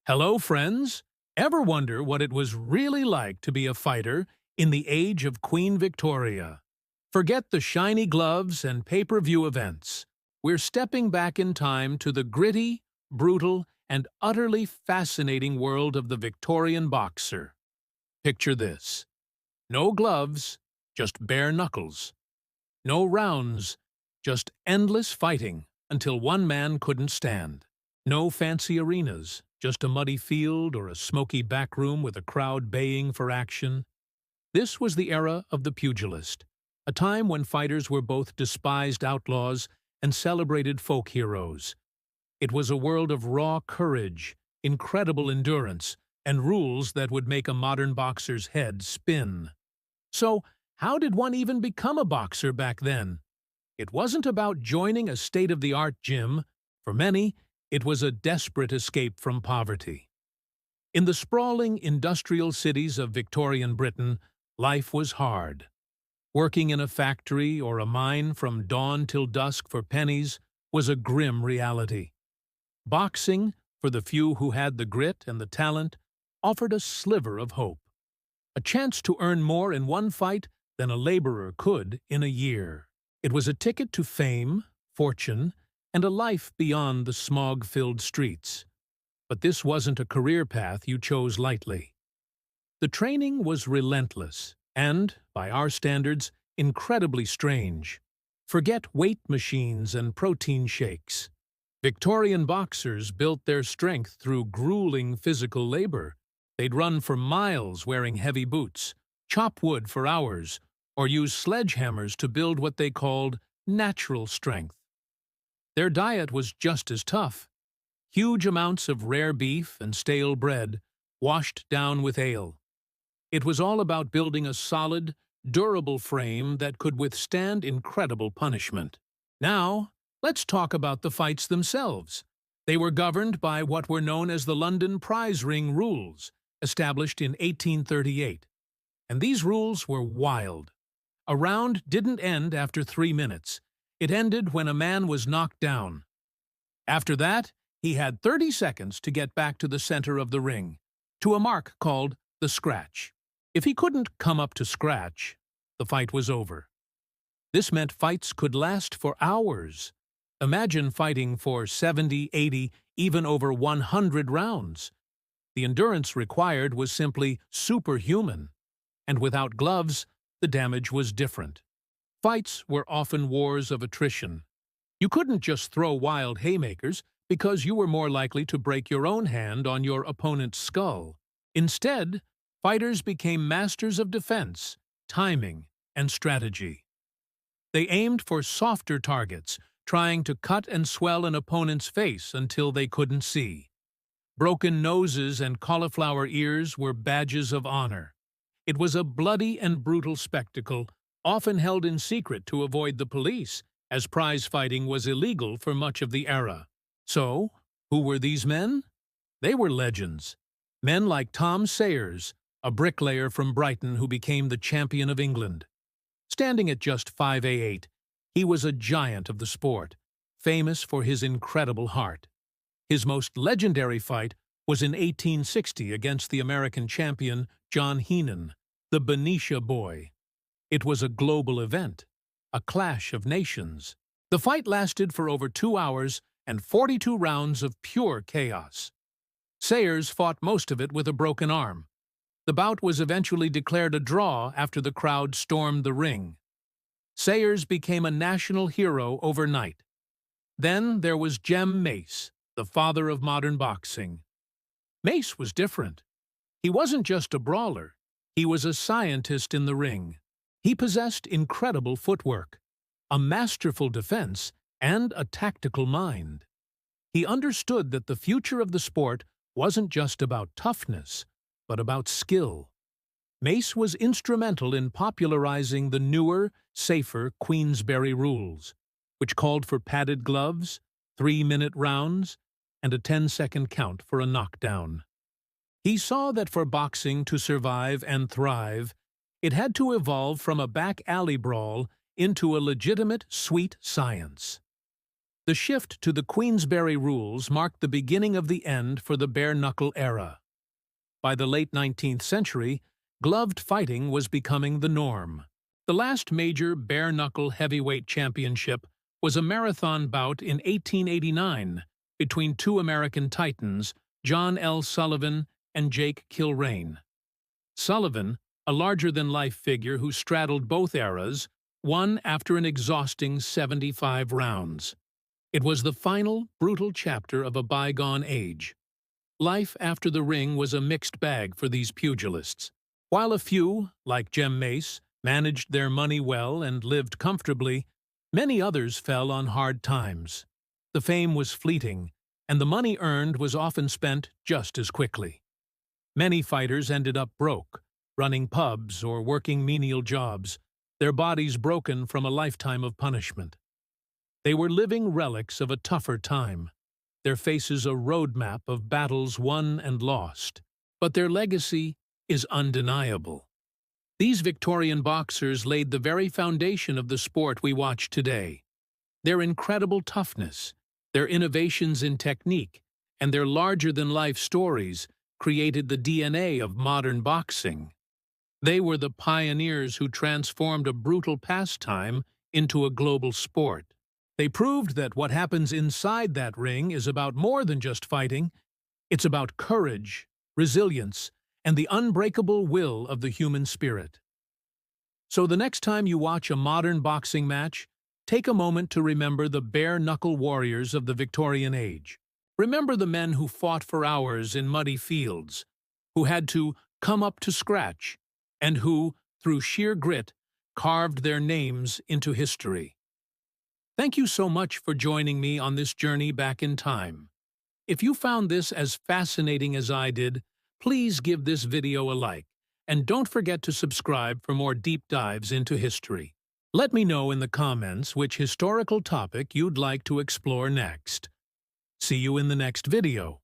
Hello, friends! Ever wonder what it was really like to be a fighter in the age of Queen Victoria? Forget the shiny gloves and pay-per-view events. We're stepping back in time to the gritty, brutal, and utterly fascinating world of the Victorian boxer. Picture this. No gloves, just bare knuckles. No rounds, just endless fighting until one man couldn't stand. No fancy arenas, just a muddy field or a smoky back room with a crowd baying for action. This was the era of the pugilist, a time when fighters were both despised outlaws and celebrated folk heroes. It was a world of raw courage, incredible endurance, and rules that would make a modern boxer's head spin. So, how did one even become a boxer back then? It wasn't about joining a state-of-the-art gym. For many, it was a desperate escape from poverty. In the sprawling industrial cities of Victorian Britain, life was hard. Working in a factory or a mine from dawn till dusk for pennies was a grim reality. Boxing, for the few who had the grit and the talent, offered a sliver of hope. A chance to earn more in one fight than a laborer could in a year. It was a ticket to fame, fortune, and a life beyond the smog-filled streets. But this wasn't a career path you chose lightly. The training was relentless and, by our standards, incredibly strange. Forget weight machines and protein shakes. Victorian boxers built their strength through grueling physical labor. They'd run for miles wearing heavy boots, chop wood for hours, or use sledgehammers to build what they called natural strength. Their diet was just as tough. Huge amounts of rare beef and stale bread, washed down with ale. It was all about building a solid, durable frame that could withstand incredible punishment. Now, let's talk about the fights themselves. They were governed by what were known as the London Prize Ring Rules, established in 1838. And these rules were wild. A round didn't end after 3 minutes. It ended when a man was knocked down. After that, he had 30 seconds to get back to the center of the ring, to a mark called the scratch. If he couldn't come up to scratch, the fight was over. This meant fights could last for hours. Imagine fighting for 70, 80, even over 100 rounds. The endurance required was simply superhuman, and without gloves, the damage was different. Fights were often wars of attrition. You couldn't just throw wild haymakers because you were more likely to break your own hand on your opponent's skull. Instead, fighters became masters of defense, timing, and strategy. They aimed for softer targets, trying to cut and swell an opponent's face until they couldn't see. Broken noses and cauliflower ears were badges of honor. It was a bloody and brutal spectacle, often held in secret to avoid the police, as prize fighting was illegal for much of the era. So, who were these men? They were legends. Men like Tom Sayers, a bricklayer from Brighton who became the champion of England. Standing at just 5'8", he was a giant of the sport, famous for his incredible heart. His most legendary fight was in 1860 against the American champion John Heenan, the Benicia Boy. It was a global event, a clash of nations. The fight lasted for over 2 hours and 42 rounds of pure chaos. Sayers fought most of it with a broken arm. The bout was eventually declared a draw after the crowd stormed the ring. Sayers became a national hero overnight. Then there was Jem Mace, the father of modern boxing. Mace was different. He wasn't just a brawler. He was a scientist in the ring. He possessed incredible footwork, a masterful defense, and a tactical mind. He understood that the future of the sport wasn't just about toughness, but about skill. Mace was instrumental in popularizing the newer, safer Queensberry rules, which called for padded gloves, 3-minute rounds, and a 10-second count for a knockdown. He saw that for boxing to survive and thrive, it had to evolve from a back alley brawl into a legitimate, sweet science. The shift to the Queensberry rules marked the beginning of the end for the bare-knuckle era. By the late 19th century, gloved fighting was becoming the norm. The last major bare-knuckle heavyweight championship was a marathon bout in 1889 between two American titans, John L. Sullivan and Jake Kilrain. Sullivan, a larger-than-life figure who straddled both eras, won after an exhausting 75 rounds. It was the final, brutal chapter of a bygone age. Life after the ring was a mixed bag for these pugilists. While a few, like Jem Mace, managed their money well and lived comfortably, many others fell on hard times. The fame was fleeting, and the money earned was often spent just as quickly. Many fighters ended up broke, running pubs or working menial jobs, their bodies broken from a lifetime of punishment. They were living relics of a tougher time, their faces a roadmap of battles won and lost, but their legacy is undeniable. These Victorian boxers laid the very foundation of the sport we watch today. Their incredible toughness, their innovations in technique, and their larger-than-life stories created the DNA of modern boxing. They were the pioneers who transformed a brutal pastime into a global sport. They proved that what happens inside that ring is about more than just fighting. It's about courage, resilience, and the unbreakable will of the human spirit. So the next time you watch a modern boxing match, take a moment to remember the bare-knuckle warriors of the Victorian age. Remember the men who fought for hours in muddy fields, who had to come up to scratch, and who, through sheer grit, carved their names into history. Thank you so much for joining me on this journey back in time. If you found this as fascinating as I did, please give this video a like, and don't forget to subscribe for more deep dives into history. Let me know in the comments which historical topic you'd like to explore next. See you in the next video.